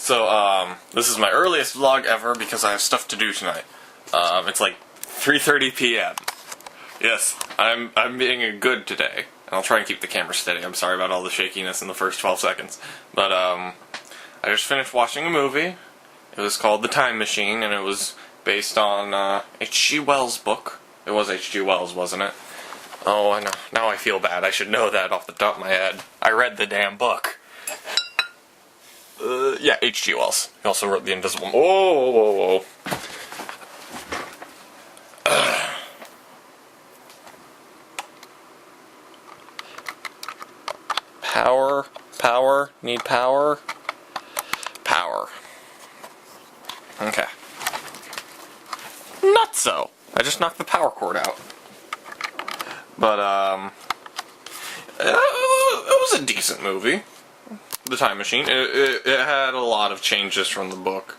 This is my earliest vlog ever because I have stuff to do tonight. It's like 3:30 p.m. Yes, I'm being good today. And I'll try and keep the camera steady. I'm sorry about all the shakiness in the first 12 seconds. But, I just finished watching a movie. It was called The Time Machine, and it was based on, H.G. Wells' book. It was H.G. Wells, wasn't it? Oh, I know. Now I feel bad. I should know that off the top of my head. I read the damn book. Yeah, H.G. Wells. He also wrote The Invisible... Whoa, whoa, whoa. Power, need power. Power. Okay. Not so. I just knocked the power cord out. But, it was a decent movie. The Time Machine. It had a lot of changes from the book.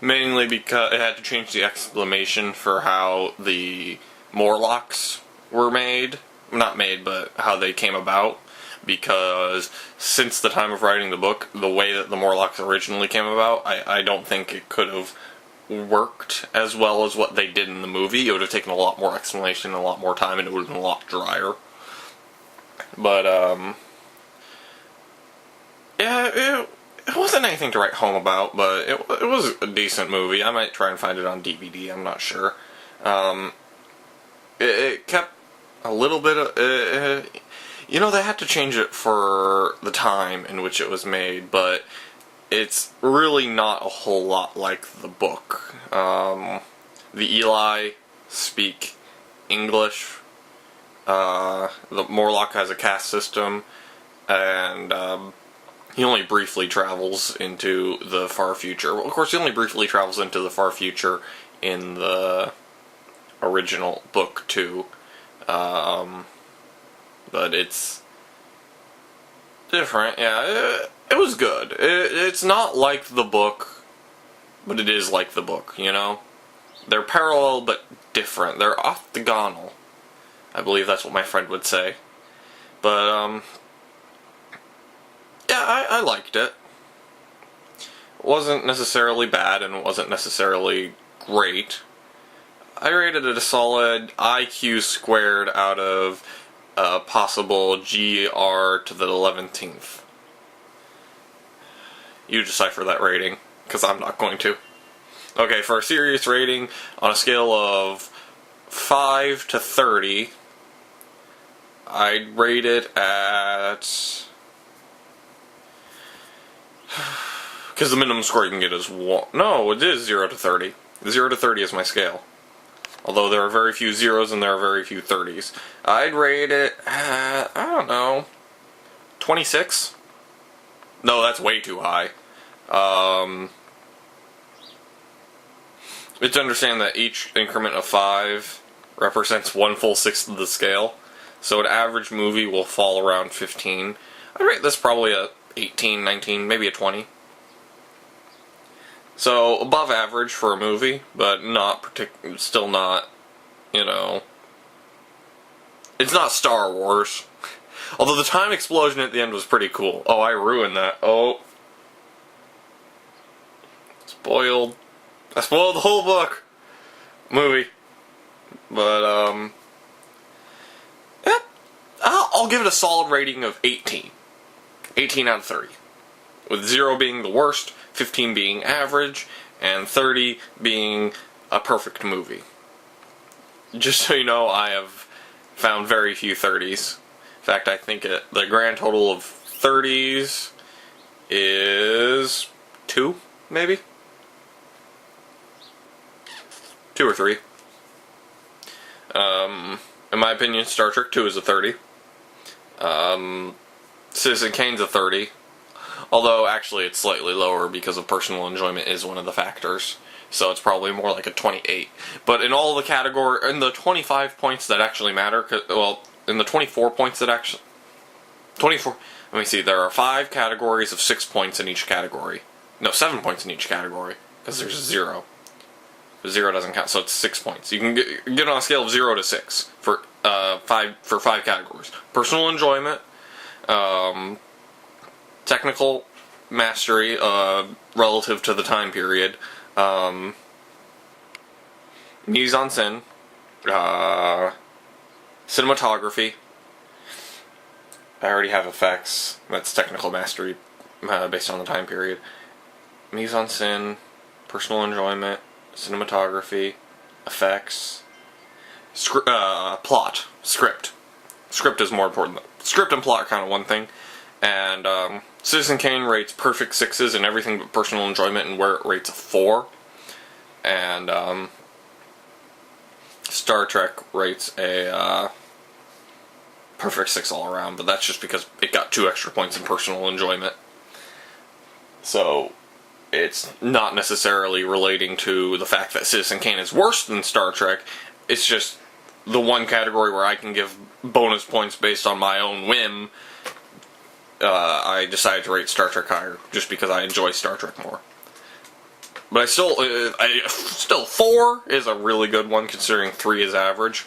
Mainly because it had to change the exclamation for how the Morlocks were made. Not made, but how they came about. Because since the time of writing the book, the way that the Morlocks originally came about, I don't think it could have worked as well as what they did in the movie. It would have taken a lot more explanation, a lot more time, and it would have been a lot drier. But, yeah, it wasn't anything to write home about, but it was a decent movie. I might try and find it on DVD, I'm not sure. It kept a little bit of... you know, they had to change it for the time in which it was made, but it's really not a whole lot like the book. The Eli speak English. The Morlock has a caste system, and he only briefly travels into the far future. Well, of course, he only briefly travels into the far future in the original book, too. But it's different, yeah. It was good. It's not like the book, but it is like the book, you know? They're parallel, but different. They're orthogonal. I believe that's what my friend would say. But, yeah, I liked it. It wasn't necessarily bad, and it wasn't necessarily great. I rated it a solid IQ squared out of... possible GR to the 11th. You decipher that rating, because I'm not going to. Okay, for a serious rating, on a scale of 5 to 30, I'd rate it at... because the minimum score you can get is 1. No, it is 0 to 30. 0 to 30 is my scale. Although there are very few zeros and there are very few 30s. I'd rate it at, I don't know, 26? No, that's way too high. It's to understand that each increment of 5 represents 1/6 of the scale. So an average movie will fall around 15. I'd rate this probably a 18, 19, maybe a 20. So, above average for a movie, but still not, you know... It's not Star Wars. Although the time explosion at the end was pretty cool. Oh, I ruined that. Oh. Spoiled. I spoiled the whole book. Movie. But, yeah, I'll give it a solid rating of 18. 18 out of 30. With 0 being the worst, 15 being average, and 30 being a perfect movie. Just so you know, I have found very few 30s. In fact, I think the grand total of 30s is 2, maybe? 2 or 3. In my opinion, Star Trek 2 is a 30. Citizen Kane's a 30. Although, actually, it's slightly lower because of personal enjoyment is one of the factors. So it's probably more like a 28. But in all the in the 25 points that actually matter, well, in the 24 points that actually... 24... Let me see, there are 5 categories of 6 points in each category. No, 7 points in each category, because there's a 0. But 0 doesn't count, so it's 6 points. You can get on a scale of 0 to 6 for 5 categories. Personal enjoyment, technical mastery relative to the time period. Mise-en-scène, cinematography. I already have effects. That's technical mastery based on the time period. Mise-en-scène, personal enjoyment, cinematography, effects, plot, script. Script is more important. Script and plot are kind of one thing. And Citizen Kane rates perfect 6s in everything but personal enjoyment, and where it rates a 4. And Star Trek rates a perfect 6 all around, but that's just because it got 2 extra points in personal enjoyment. So it's not necessarily relating to the fact that Citizen Kane is worse than Star Trek. It's just the one category where I can give bonus points based on my own whim. I decided to rate Star Trek higher just because I enjoy Star Trek more. But I still 4 is a really good one considering 3 is average.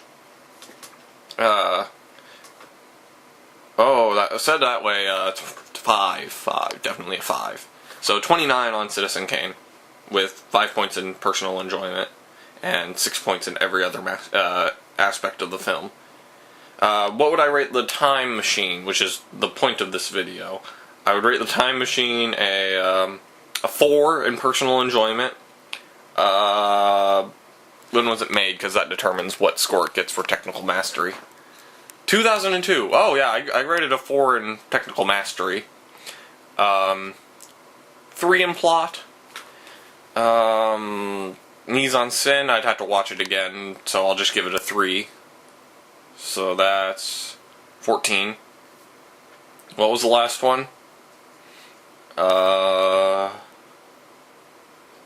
Said that way, 5, definitely a 5. So 29 on Citizen Kane, with 5 points in personal enjoyment, and 6 points in every other aspect of the film. What would I rate The Time Machine, which is the point of this video? I would rate The Time Machine a 4 in personal enjoyment. When was it made? Because that determines what score it gets for technical mastery. 2002. Oh yeah, I rated a 4 in technical mastery. 3 in plot. Mise-en-scène, I'd have to watch it again, so I'll just give it a 3. So that's 14. What was the last one?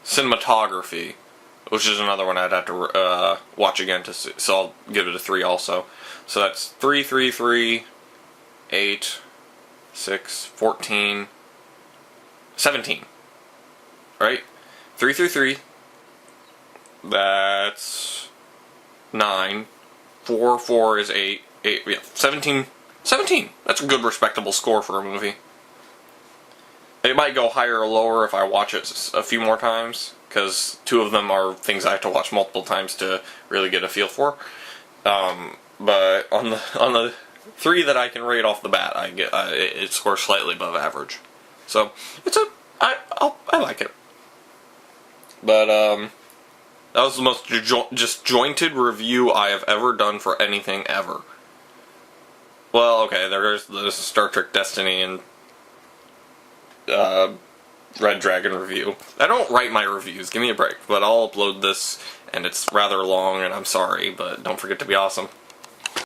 Cinematography, which is another one I'd have to watch again to see, so I'll give it a 3 also. So that's 3, 3, 3, 8, 6, 14, 17. Right? 3 through 3. That's 9. 4, 4 is 8. 8, yeah, 17. 17! That's a good, respectable score for a movie. It might go higher or lower if I watch it a few more times, because 2 of them are things I have to watch multiple times to really get a feel for. But on the 3 that I can rate off the bat, it scores slightly above average. So I like it. But that was the most disjointed review I have ever done for anything ever. Well, okay, there's the Star Trek Destiny and Red Dragon review. I don't write my reviews, give me a break, but I'll upload this, and it's rather long, and I'm sorry, but don't forget to be awesome.